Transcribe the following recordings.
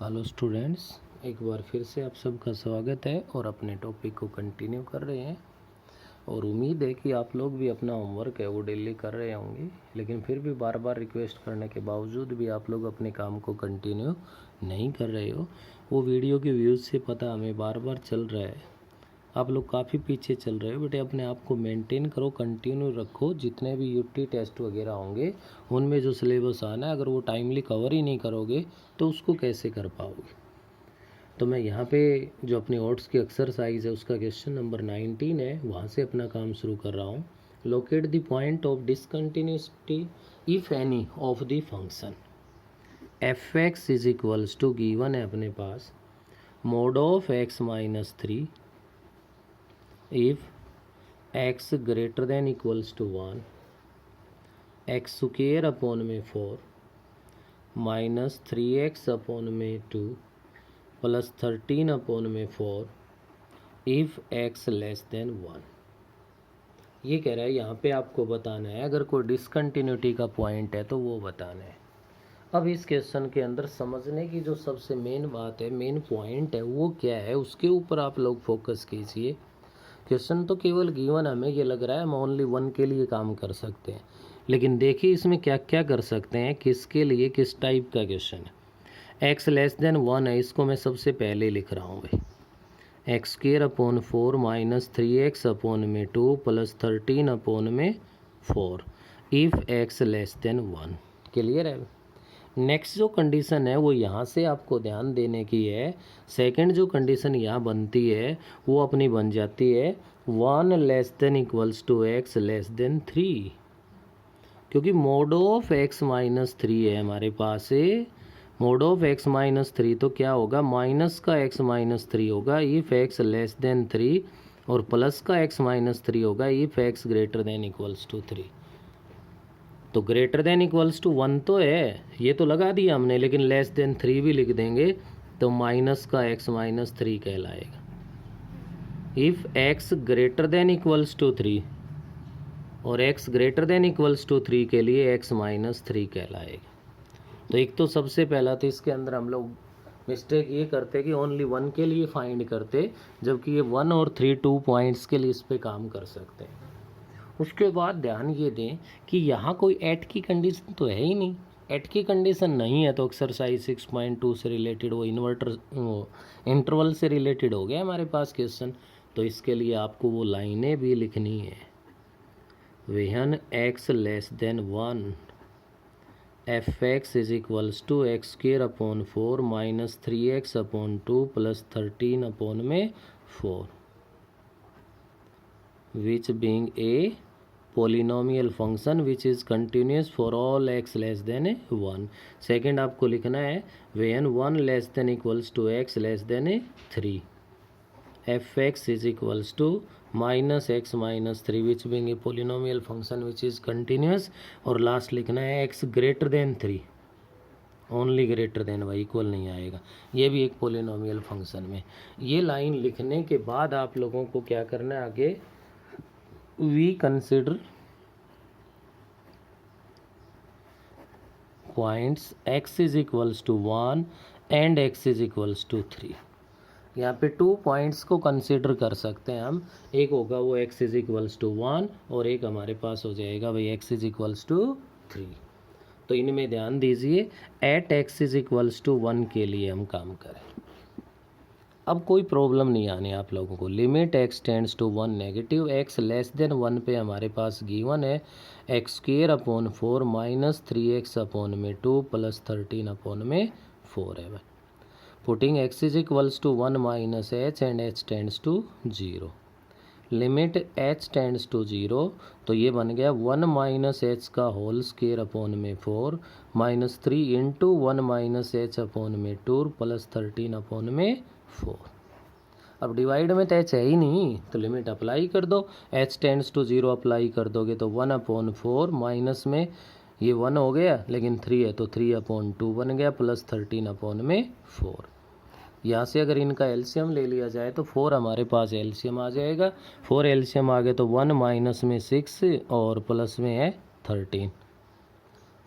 Hello students, एक बार फिर से आप सबका स्वागत है और अपने टॉपिक को कंटिन्यू कर रहे हैं। और उम्मीद है कि आप लोग भी अपना होमवर्क है वो डेली कर रहे होंगे, लेकिन फिर भी बार बार रिक्वेस्ट करने के बावजूद भी आप लोग अपने काम को कंटिन्यू नहीं कर रहे हो। वो वीडियो के व्यूज़ से पता हमें बार बार चल रहा है, आप लोग काफ़ी पीछे चल रहे हो। बेटे अपने आप को मेंटेन करो, कंटिन्यू रखो। जितने भी यूटी टेस्ट वगैरह होंगे उनमें जो सिलेबस आना है, अगर वो टाइमली कवर ही नहीं करोगे तो उसको कैसे कर पाओगे। तो मैं यहाँ पे जो अपनी ओट्स की एक्सरसाइज है उसका क्वेश्चन नंबर 19 है, वहाँ से अपना काम शुरू कर रहा हूँ। Locate the point of discontinuity if any of the function f x is equals to given है अपने पास mod of x minus 3 if x greater than equals to 1 x square upon में 4 माइनस 3x अपॉन में 2 plus 13 upon में 4 if x less than 1। ये कह रहा है यहाँ पे आपको बताना है अगर कोई डिसकंटिन्यूटी का पॉइंट है तो वो बताना है। अब इस क्वेश्चन के अंदर समझने की जो सबसे मेन बात है, मेन पॉइंट है, वो क्या है उसके ऊपर आप लोग फोकस कीजिए। क्वेश्चन तो केवल गिवन हमें ये लग रहा है हम ओनली वन के लिए काम कर सकते हैं, लेकिन देखिए इसमें क्या क्या कर सकते हैं, किसके लिए, किस टाइप का क्वेश्चन है। एक्स लेस देन 1 है, इसको मैं सबसे पहले लिख रहा हूँ भाई। X square upon 4 minus 3x upon में 2 प्लस 13 अपॉन में 4 if x less than 1। Clear है। नेक्स्ट जो कंडीशन है वो यहाँ से आपको ध्यान देने की है। सेकंड जो कंडीशन यहाँ बनती है वो अपनी बन जाती है 1 less than equals to x less than 3, क्योंकि मोड ऑफ एक्स माइनस 3 है हमारे पास से। मोड ऑफ एक्स माइनस 3 तो क्या होगा, माइनस का एक्स माइनस 3 होगा इफ़ एक्स लेस देन 3, और प्लस का एक्स माइनस 3 होगा if x greater than equals to 3। तो ग्रेटर देन इक्वल्स टू 1 तो है, ये तो लगा दिया हमने, लेकिन लेस देन 3 भी लिख देंगे तो माइनस का एक्स माइनस 3 कहलाएगा। If x greater than equals to 3 और x greater than equals to 3 के लिए एक्स माइनस 3 कहलाएगा। तो एक तो सबसे पहला तो इसके अंदर हम लोग मिस्टेक ये करते कि ओनली 1 के लिए फाइंड करते, जबकि ये 1 और 3 2 पॉइंट्स के लिए इस पर काम कर सकते हैं। उसके बाद ध्यान ये दें कि यहाँ कोई एट की कंडीशन तो है ही नहीं। एट की कंडीशन नहीं है तो एक्सरसाइज 6.2 से रिलेटेड वो इंटरवल से रिलेटेड हो गया हमारे पास क्वेश्चन। तो इसके लिए आपको वो लाइनें भी लिखनी है। When x less than 1 f x is equals to x square upon 4 minus 3x upon 2 plus 13 upon में 4 which being a polynomial function which is continuous for all x less than 1। Second आपको लिखना है when 1 less than equals to x less than 3 f x is equals to minus x minus 3 which being a polynomial function which is continuous. और last लिखना है x greater than 3, only greater than y, equal नहीं आएगा, ये भी एक polynomial function में। ये लाइन लिखने के बाद आप लोगों को क्या करना है आगे, we consider points x is equals to 1 and x is equals to 3। यहाँ पे 2 पॉइंट्स को कंसिडर कर सकते हैं हम। एक होगा वो x is equals to 1 और एक हमारे पास हो जाएगा भाई x is equals to 3। तो इनमें ध्यान दीजिए, eight x is equals to 1 के लिए हम काम करें। अब कोई प्रॉब्लम नहीं आनी आप लोगों को। Limit x tends to 1 negative, x less than 1 पे हमारे पास गिवन है x square upon 4 minus 3x upon में 2 प्लस 13 अपॉन में 4 है। Putting x is equals to 1 minus h and h tends to 0। Limit h tends to 0 तो ये बन गया 1 माइनस h का होल स्क्वायर अपॉन में 4 minus 3 into 1 minus h upon में 2 प्लस 13 अपॉन में 4। अब डिवाइड में तो h है ही नहीं, तो लिमिट अप्लाई कर दो। h टेंड्स टू 0 अप्लाई कर दोगे तो 1 अपॉन 4 माइनस में ये 1 हो गया, लेकिन 3 है तो 3 अपॉन 2 बन गया प्लस 13 अपॉन में 4। यहाँ से अगर इनका एलसीएम ले लिया जाए तो 4 हमारे पास एलसीएम आ जाएगा। 4 एलसीएम आ गए तो 1 माइनस में 6 और प्लस में है 13।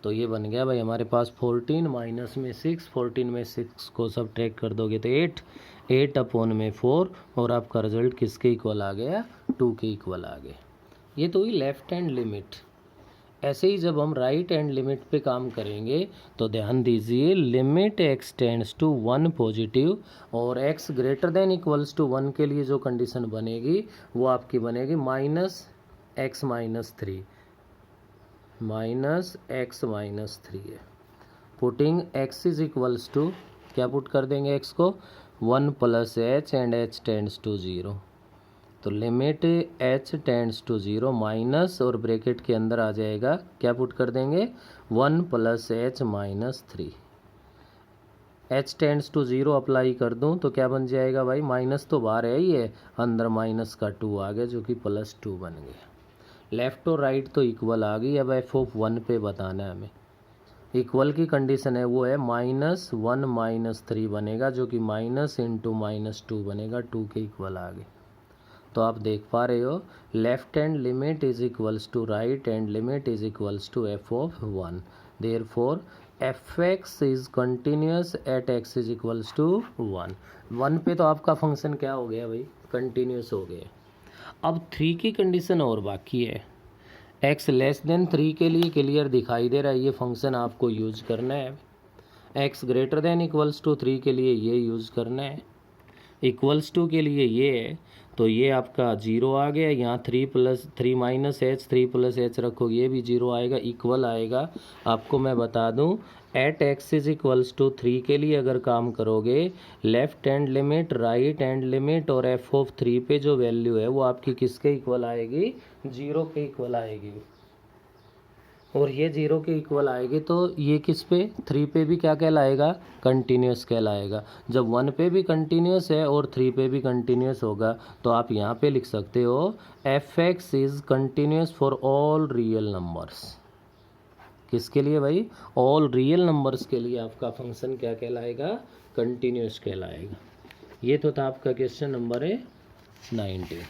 तो ये बन गया भाई हमारे पास 14 माइनस में 6, 14 में 6 को सब ट्रैक कर दोगे तो 8, 8 अपॉन में 4 और आपका रिजल्ट किसके इक्वल आ गया, 2 के इक्वल आ गया। ये तो हुई लेफ्ट हैंड लिमिट। ऐसे ही जब हम राइट हैंड लिमिट पे काम करेंगे तो ध्यान दीजिए, limit x tends to 1 positive और x greater than equals to 1 के लिए जो कंडीशन बनेगी वो आपकी बनेगी माइनस x माइनस 3 है। Putting x is equals to, क्या पुट कर देंगे x को, 1 plus h and h tends to 0। तो limit h tends to 0 minus और ब्रैकेट के अंदर आ जाएगा, क्या पुट कर देंगे, 1 plus h minus 3। h tends to 0 apply कर दूं तो क्या बन जाएगा भाई, माइनस तो बाहर है ही है, अंदर माइनस का 2 आ गया जो कि प्लस 2 बन गया। लेफ्ट और राइट तो इक्वल आ गई। अब f(1) पे बताना है हमें। इक्वल की कंडीशन है वो है -1 माइनस 3 बनेगा जो कि माइनस इंटू माइनस 2 बनेगा, 2 के इक्वल आ गए। तो आप देख पा रहे हो left hand limit is equals to right hand limit is equals to f(1). Therefore f(x) is continuous at x is equals to 1। 1 पे तो आपका फंक्शन क्या हो गया भाई, कंटिन्यूस हो गया। अब 3 की कंडीशन और बाकी है। x लेस देन 3 के लिए क्लियर दिखाई दे रहा है, ये फंक्शन आपको यूज करना है। x greater than equals to 3 के लिए ये यूज करना है। इक्वल्स टू के लिए ये है तो ये आपका 0 आ गया। यहाँ 3 माइनस h 3 प्लस h रखोगे ये भी 0 आएगा, इक्वल आएगा। आपको मैं बता दूं at x is equals to 3 के लिए अगर काम करोगे left hand limit right hand limit और f(3) पे जो वैल्यू है वो आपकी किसके इक्वल आएगी, 0 के इक्वल आएगी। और ये 0 के इक्वल आएगी तो ये किस पे, 3 पे भी क्या कहलाएगा, कंटिन्यूस कहलाएगा। जब 1 पे भी कंटिन्यूस है और 3 पे भी कंटिन्यूस होगा तो आप यहाँ पे लिख सकते हो f(x) is continuous for all real numbers. किसके लिए भाई, ऑल रियल नंबर्स के लिए आपका फंक्शन क्या कहलाएगा, कंटिन्यूस कहलाएगा। ये तो था आपका क्वेश्चन नंबर 19।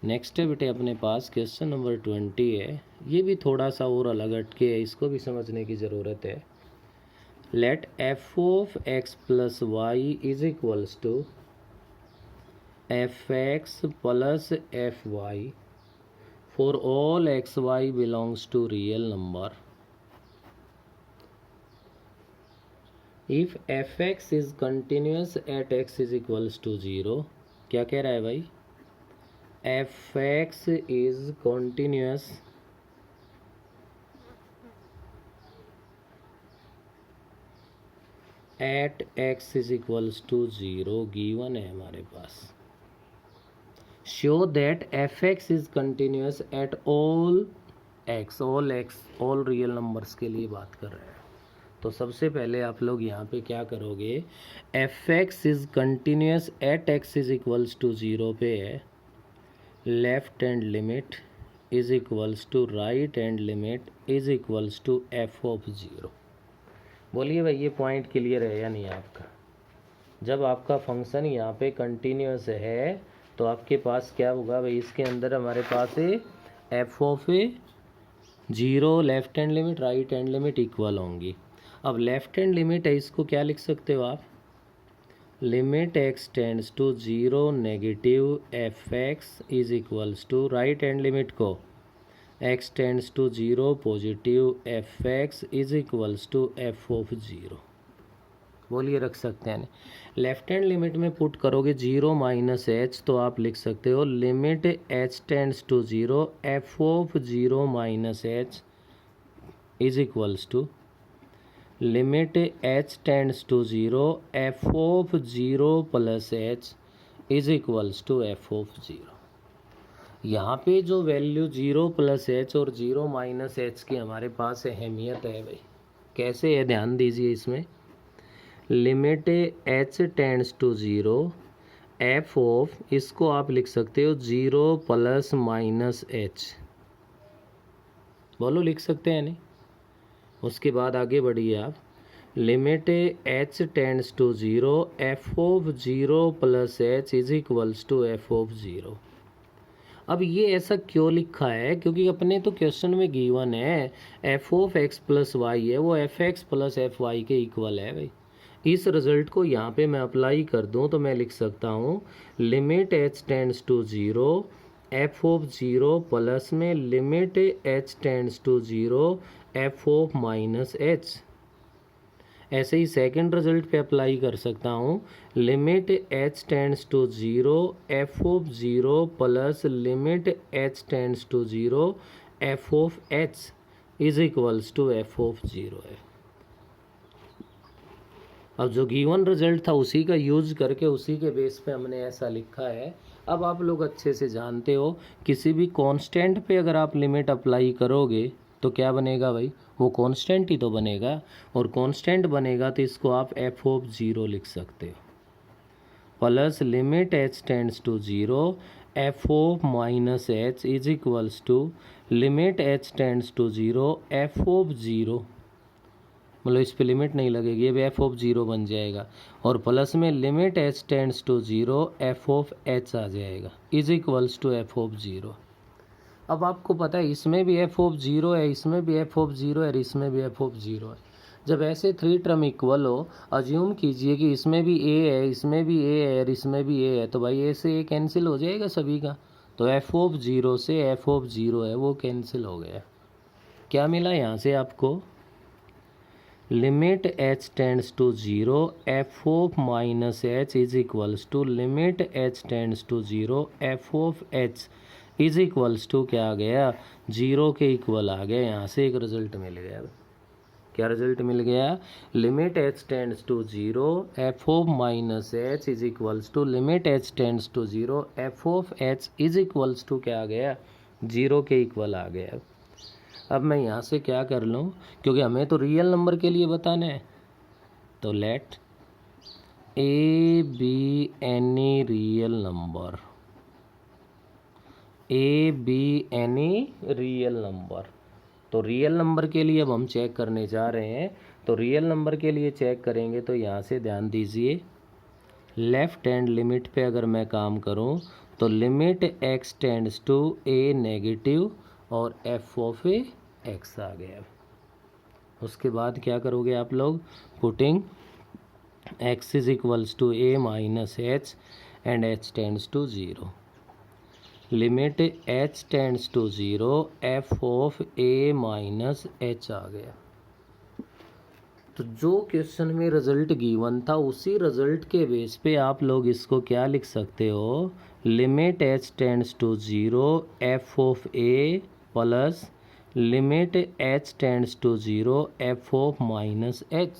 नेक्स्ट है बेटे अपने पास क्वेश्चन नंबर 20 है। ये भी थोड़ा सा और अलग हटके है, इसको भी समझने की ज़रूरत है। Let f(x) plus y is equals to f(x) plus fy for all xy belongs to real number. If f(x) is continuous at x is equals to 0, क्या कह रहा है भाई, f(x) is continuous at x is equals to 0 given है हमारे पास। Show that f(x) is continuous at all x, all real numbers के लिए बात कर रहे हैं। तो सबसे पहले आप लोग यहाँ पे क्या करोगे, f(x) is continuous at x is equals to 0 पे है, left hand limit is equals to right hand limit is equals to f(0). बोलिए भाई ये पॉइंट क्लियर है या नहीं आपका। जब आपका फंक्शन यहाँ पे कंटिन्यूस है तो आपके पास क्या होगा भाई, इसके अंदर हमारे पास f(0) left hand limit right hand limit equal होंगी। अब लेफ्ट हैंड लिमिट है, इसको क्या लिख सकते हो आप, limit x tends to 0 negative f(x) is equals to right hand limit को x tends to 0 positive f(x) is equals to f(0). बोलिए रख सकते हैं। लेफ्ट हैंड लिमिट में पुट करोगे 0 माइनस h तो आप लिख सकते हो limit h tends to 0 f(0) minus h is equals to limit h tends to 0 f(0) plus h is equals to f(0). यहाँ पे जो वैल्यू 0 प्लस h और 0 माइनस h की हमारे पास अहमियत है भाई, कैसे है ध्यान दीजिए। इसमें limit h tends to 0 f(, इसको आप लिख सकते हो 0 प्लस माइनस h, बोलो लिख सकते हैं नहीं। उसके बाद आगे बढ़िए आप, limit h tends to 0 f(0) plus h is equals to f(0). अब ये ऐसा क्यों लिखा है, क्योंकि अपने तो क्वेश्चन में गिवन है f of x plus y है, वो f x plus f y के इक्वल है भाई। इस रिजल्ट को यहाँ पे मैं अप्लाई कर दूँ तो मैं लिख सकता हूँ limit h tends to zero f of zero plus में limit h tends to zero f of minus h. ऐसे ही सेकंड रिजल्ट पे अप्लाई कर सकता हूँ limit h tends to zero f of zero plus limit h tends to zero f of h is equals to f of zero है। अब जो given result था उसी का यूज करके उसी के बेस पे हमने ऐसा लिखा है। अब आप लोग अच्छे से जानते हो किसी भी कांस्टेंट पे अगर आप लिमिट अप्लाई करोगे तो क्या बनेगा भाई, वो कांस्टेंट ही तो बनेगा, और कांस्टेंट बनेगा तो इसको आप एफ ऑफ ज़ीरो लिख सकते हो plus limit h tends to zero f of minus h is equals to limit h tends to zero f of zero, मतलब इस पे लिमिट नहीं लगेगी, ये भी एफ ऑफ ज़ीरो बन जाएगा, और प्लस में limit h tends to zero f of h आ जाएगा is equals to f of zero. अब आपको पता है इसमें भी एफ ऑफ ज़ीरो है, इसमें भी एफ ऑफ ज़ीरो है और इसमें भी एफ ऑफ ज़ीरो है। जब ऐसे थ्री टर्म इक्वल हो, अज्यूम कीजिए कि इसमें भी ए है, इसमें भी ए है और इसमें भी ए है, तो भाई ए से ए कैंसिल हो जाएगा सभी का, तो एफ ऑफ ज़ीरो से एफ ऑफ ज़ीरो है वो कैंसिल हो गया। क्या मिला यहाँ से आपको, limit h tends to zero f of minus h is equals to limit h tends to zero f of h is equals to क्या आ गया, जीरो के इक्वल आ गया। यहाँ से एक रिजल्ट मिल गया। क्या रिजल्ट मिल गया, limit h tends to zero f of minus h is equals to limit h tends to zero f of h is equals to क्या आ गया, जीरो के इक्वल आ गया। अब मैं यहाँ से क्या कर लूँ, क्योंकि हमें तो रियल नंबर के लिए बताना है, तो let a b any real number, a b any real number. तो रियल नंबर के लिए अब हम चेक करने जा रहे हैं, तो रियल नंबर के लिए चेक करेंगे तो यहाँ से ध्यान दीजिए, लेफ्ट हैंड लिमिट पे अगर मैं काम करूँ तो limit x tends to a negative और एफ ऑफ ए एक्स आ गया। उसके बाद क्या करोगे आप लोग, putting x is equals to a minus h and h tends to zero, limit h tends to zero f of a minus h आ गया। तो जो क्वेश्चन में रिजल्ट गिवन था उसी रिजल्ट के बेस पे आप लोग इसको क्या लिख सकते हो, limit h tends to zero f of a plus limit h tends to zero f of minus h.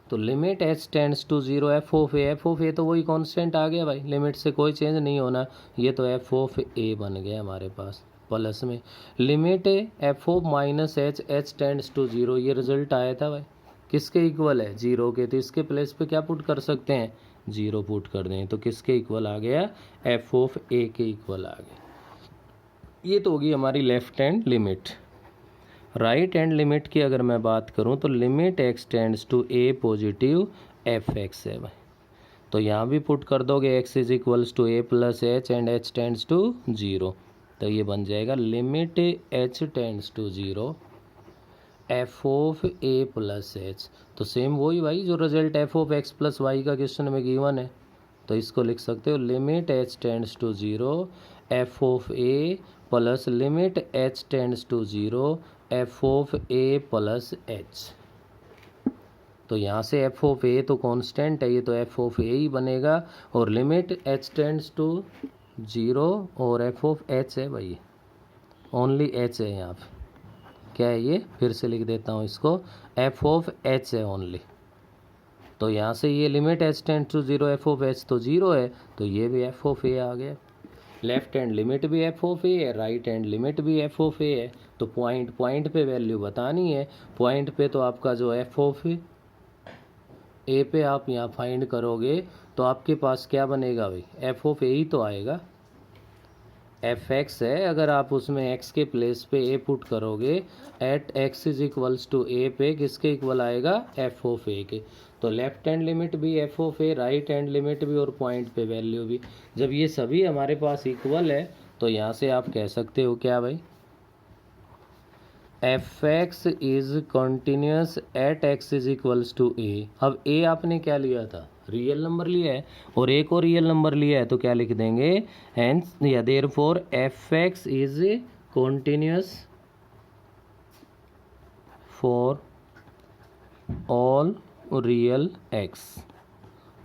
तो limit h tends to zero f of a तो वही कांस्टेंट आ गया भाई, लिमिट से कोई चेंज नहीं होना, ये तो एफ ऑफ ए बन गया हमारे पास, प्लस में limit f of minus h h tends to zero, ये रिजल्ट आया था भाई किसके इक्वल है, जीरो के, तो इसके प्लेस पे क्या पुट कर सकते हैं, जीरो पुट कर दें, तो किसके इक्वल आ गया, एफ ऑफ ए के इक्वल आ गया। ये तो होगी हमारी left hand limit. Right hand limit की अगर मैं बात करूं तो limit x tends to a positive f x है भाई, तो यहाँ भी पुट कर दोगे x is equals to a plus h and h tends to zero, तो ये बन जाएगा limit h tends to zero f of a plus h. तो सेम वही भाई जो result f of x plus y का क्वेश्चन में गिवन है, तो इसको लिख सकते हो limit h tends to zero f of a plus limit h tends to zero f of a plus h. तो यहाँ से एफ ऑफ ए तो कांस्टेंट है, ये तो एफ ऑफ ए ही बनेगा, और limit h tends to zero और एफ ऑफ एच है भाई, ओनली एच है यहाँ पे, क्या है ये, फिर से लिख देता हूँ इसको, एफ ऑफ एच है ओनली। तो यहाँ से ये limit h tends to zero f of h तो ज़ीरो है, तो ये भी एफ ऑफ ए आ गया। लेफ्ट हैंड लिमिट भी एफ ऑफ ए है, राइट हैंड लिमिट भी एफ ऑफ ए है, तो पॉइंट पे वैल्यू बतानी है, पॉइंट पे तो आपका जो एफ ऑफ ए पे आप यहाँ फाइंड करोगे तो आपके पास क्या बनेगा भाई, एफ ऑफ ए ही तो आएगा। एफ एक्स है, अगर आप उसमें एक्स के प्लेस पे ए पुट करोगे at x is equals to a पे किसके इक्वल आएगा, एफ ऑफ ए के। तो लेफ्ट हैंड लिमिट भी f of a, right hand limit भी और पॉइंट पे वैल्यू भी। जब ये सभी हमारे पास इक्वल है तो यहाँ से आप कह सकते हो क्या भाई, f x is continuous at x is equals to a. अब ए आपने क्या लिया था, रियल नंबर लिया है, और ए को रियल नंबर लिया है, तो क्या लिख देंगे, हेंस या therefore F x is continuous for all real x.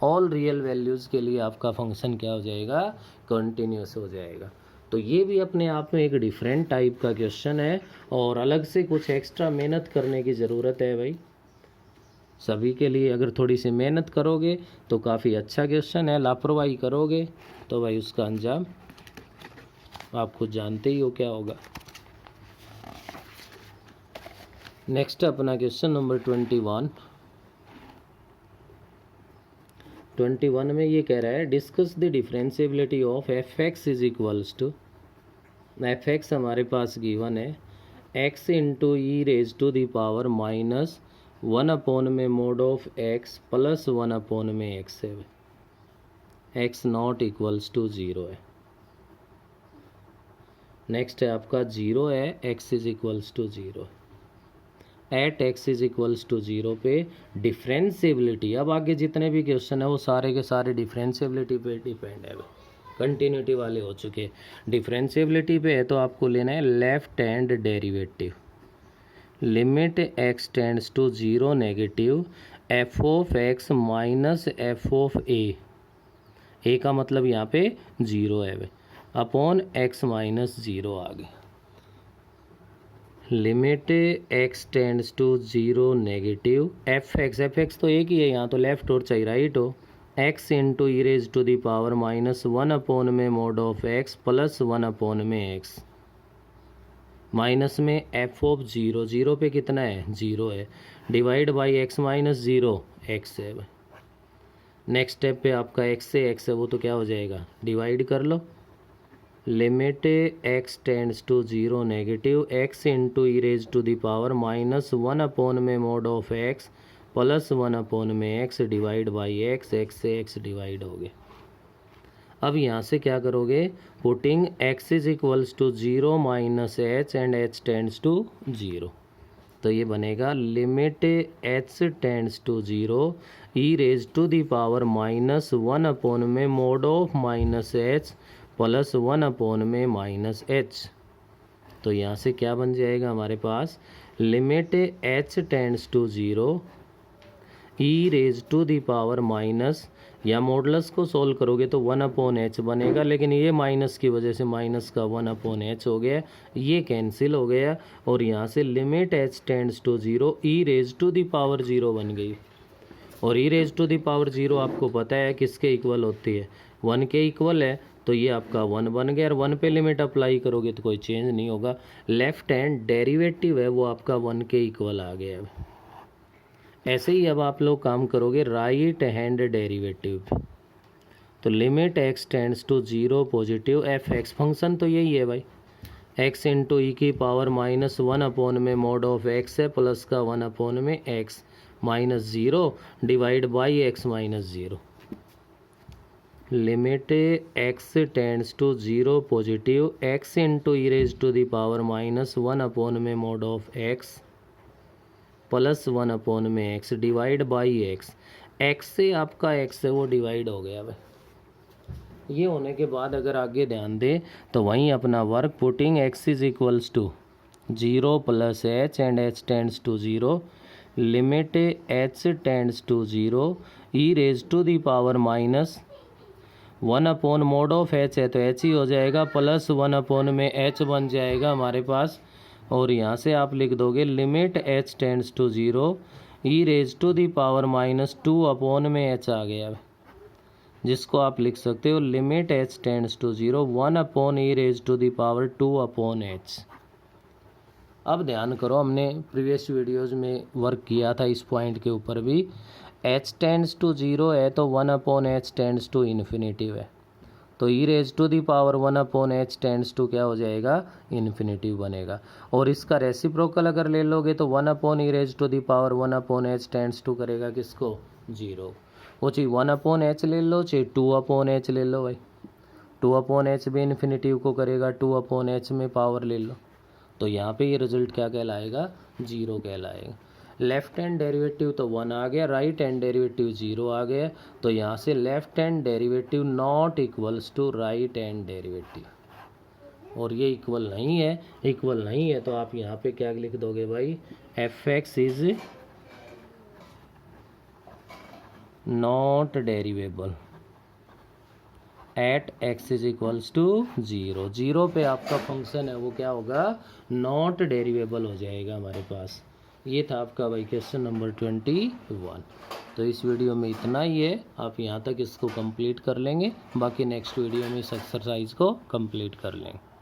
All real values के लिए आपका फंक्शन क्या हो जाएगा, कॉन्टिन्यूस हो जाएगा। तो ये भी अपने आप में एक डिफरेंट टाइप का क्वेश्चन है और अलग से कुछ एक्स्ट्रा मेहनत करने की ज़रूरत है भाई सभी के लिए। अगर थोड़ी सी मेहनत करोगे तो काफ़ी अच्छा क्वेश्चन है, लापरवाही करोगे तो भाई उसका अंजाम आप खुद जानते ही हो क्या होगा। नेक्स्ट अपना क्वेश्चन नंबर 21 में ये कह रहा है discuss the differentiability of f x is equals to, f x हमारे पास गिवन है x into e raise to the power minus 1 upon में mod of x plus 1 upon में एक्स है, एक्स नॉट इक्वल्स टू 0 है। Next है आपका 0 है, x is equals to 0, at x is equals to 0 पे डिफरेंशिएबिलिटी। अब आगे जितने भी क्वेश्चन है वो सारे के सारे डिफरेंशिएबिलिटी पे डिपेंड है, कंटिन्यूटी वाले हो चुके। डिफरेंशिएबिलिटी पे है तो आपको लेना है left hand derivative, limit x tends to 0 negative f of x minus f of a का मतलब यहाँ पे 0 है अपॉन एक्स माइनस 0 आ गए। Limit x tends to 0 negative f x तो एक ही है यहाँ, तो लेफ्ट और चाहे राइट हो, x into e raise to the power minus 1 upon में mod of x plus 1 upon में एक्स, माइनस में एफ ऑफ 0 पे कितना है 0 है, divide by x minus 0 x है। नेक्स्ट स्टेप पे आपका एक्स से एक्स है वो तो क्या हो जाएगा, डिवाइड कर लो, limit x tends to 0 negative x into e raise to the power minus 1 upon में mod of x plus 1 upon में x divide by x, x से एक्स डिवाइड हो गए। अब यहाँ से क्या करोगे, putting x is equals to 0 minus h and h tends to 0, तो ये बनेगा limit h tends to 0 e raise to the power minus 1 upon में mod of minus h plus 1 upon में माइनस एच। तो यहाँ से क्या बन जाएगा हमारे पास, limit h tends to 0 e raise to the power minus, या मॉडुलस को सोल्व करोगे तो 1 अपॉन एच बनेगा, लेकिन ये माइनस की वजह से माइनस का 1 अपॉन एच हो गया, ये कैंसिल हो गया और यहाँ से limit h tends to 0 e raise to the power 0 बन गई। और e raise to the power 0 आपको पता है किसके इक्वल होती है, 1 के इक्वल है, तो ये आपका 1 बन गया और 1 पे लिमिट अप्लाई करोगे तो कोई चेंज नहीं होगा। लेफ्ट हैंड डेरिवेटिव है वो आपका 1 के इक्वल आ गया है। ऐसे ही अब आप लोग काम करोगे राइट हैंड डेरिवेटिव, तो limit x tends to 0 positive f x, function तो यही है भाई, एक्स इंटू ई की पावर माइनस 1 अपॉन में मोड ऑफ एक्स है प्लस का 1 अपॉन में x minus 0 divide by x minus 0, limit x tends to 0 positive x into e raise to the power minus 1 upon में mod of x plus 1 upon में x divide by x, x से आपका x है वो divide हो गया भाई। ये होने के बाद अगर आगे ध्यान दें तो वहीं अपना work, putting x is equals to 0 plus h and h tends to 0, limit h tends to 0 e raise to the power minus 1 upon mod of h है तो एच ही हो जाएगा, प्लस 1 अपॉन में एच बन जाएगा हमारे पास, और यहाँ से आप लिख दोगे limit h tends to 0 e raise to the power minus 2 upon में एच आ गया, जिसको आप लिख सकते हो limit h tends to 0 1 upon e raise to the power 2 upon h. अब ध्यान करो, हमने प्रीवियस वीडियोज़ में वर्क किया था इस पॉइंट के ऊपर भी, एच टेंड्स टू 0 है तो 1 upon h tends to infinitive है, तो e raise to the power 1/h tends to क्या हो जाएगा, इन्फिनेटिव बनेगा। और इसका रेसिप्रोकल अगर ले लोगे तो 1/e raise to the power 1/h tends to करेगा किसको, 0। वो चाहे 1/h ले लो चाहे 2/h ले लो भाई, 2/h भी इन्फिनेटिव को करेगा, 2/h में पावर ले लो, तो यहाँ पे ये रिजल्ट क्या कहलाएगा, 0 कहलाएगा। लेफ्ट हैंड डेरिवेटिव तो 1 आ गया, राइट हैंड डेरिवेटिव 0 आ गया, तो यहाँ से left hand derivative not equals to right hand derivative. और ये इक्वल नहीं है, इक्वल नहीं है तो आप यहाँ पे क्या लिख दोगे भाई, fx is not derivable at x is equals to 0। 0 पे आपका फंक्शन है वो क्या होगा, नॉट डेरिवेबल हो जाएगा हमारे पास। ये था आपका भाई क्वेश्चन नंबर 21। तो इस वीडियो में इतना ही है, आप यहाँ तक इसको कंप्लीट कर लेंगे, बाकी नेक्स्ट वीडियो में इस एक्सरसाइज को कंप्लीट कर लेंगे।